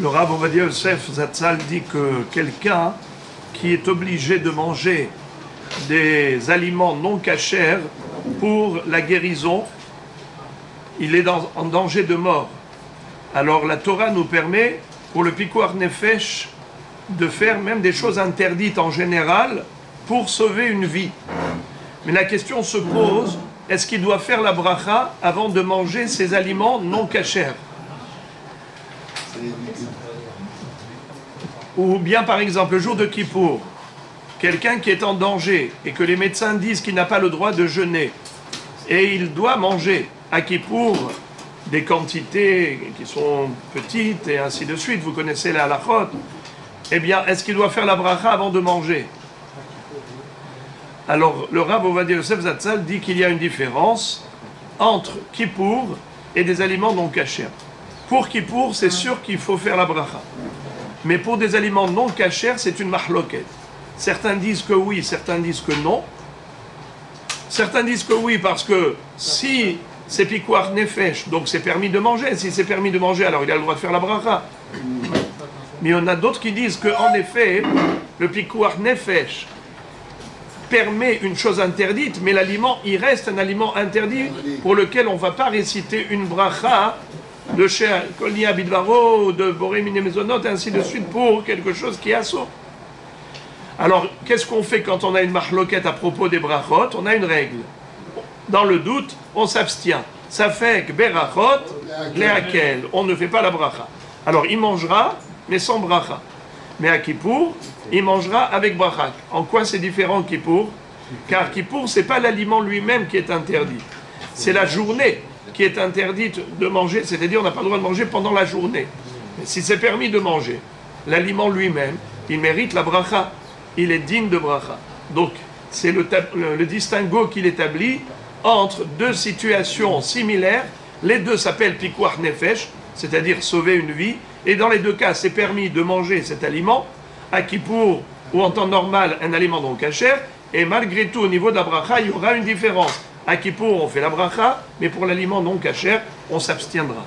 Le Rav Ovadia Yosef Zatzal dit que quelqu'un qui est obligé de manger des aliments non cachers pour la guérison, il est en danger de mort. Alors la Torah nous permet, pour le Pikuach Nefesh, de faire même des choses interdites en général pour sauver une vie. Mais la question se pose, est-ce qu'il doit faire la bracha avant de manger ces aliments non cachers? Ou bien par exemple le jour de Kippour, quelqu'un qui est en danger et que les médecins disent qu'il n'a pas le droit de jeûner et il doit manger à Kippour des quantités qui sont petites et ainsi de suite, vous connaissez la halachot, eh bien est-ce qu'il doit faire la bracha avant de manger? Alors le Rav Ovadia Yosef Zatzal dit qu'il y a une différence entre Kippour et des aliments non cachers. Pour Kippour, c'est sûr qu'il faut faire la bracha. Mais pour des aliments non cachers, c'est une mahloket. Certains disent que oui, certains disent que non. Certains disent que oui, parce que si c'est Pikuach Nefesh, donc c'est permis de manger. Si c'est permis de manger, alors il a le droit de faire la bracha. Mais il y en a d'autres qui disent qu'en effet, le Pikuach Nefesh permet une chose interdite, mais l'aliment, il reste un aliment interdit pour lequel on ne va pas réciter une bracha de Cher Kolnia Bidvaro, de Boré Mine Mezonot, ainsi de suite, pour quelque chose qui est assaut. Alors, qu'est-ce qu'on fait quand on a une mahloket à propos des brachot? On a une règle. Dans le doute, on s'abstient. Ça fait que berachot, lehakel, on ne fait pas la bracha. Alors, il mangera, mais sans bracha. Mais à Kippour, il mangera avec bracha. En quoi c'est différent Kippour? Car Kippour, ce n'est pas l'aliment lui-même qui est interdit. C'est la journée qui est interdite de manger, c'est-à-dire on n'a pas le droit de manger pendant la journée. Mais si c'est permis de manger, l'aliment lui-même, il mérite la bracha, il est digne de bracha. Donc, c'est le distinguo qu'il établit entre deux situations similaires. Les deux s'appellent Pikuach Nefesh, c'est-à-dire sauver une vie, et dans les deux cas, c'est permis de manger cet aliment, à Kippour ou en temps normal, un aliment non kasher, et malgré tout, au niveau de la bracha, il y aura une différence. À Kippour, on fait la bracha, mais pour l'aliment non kasher, on s'abstiendra.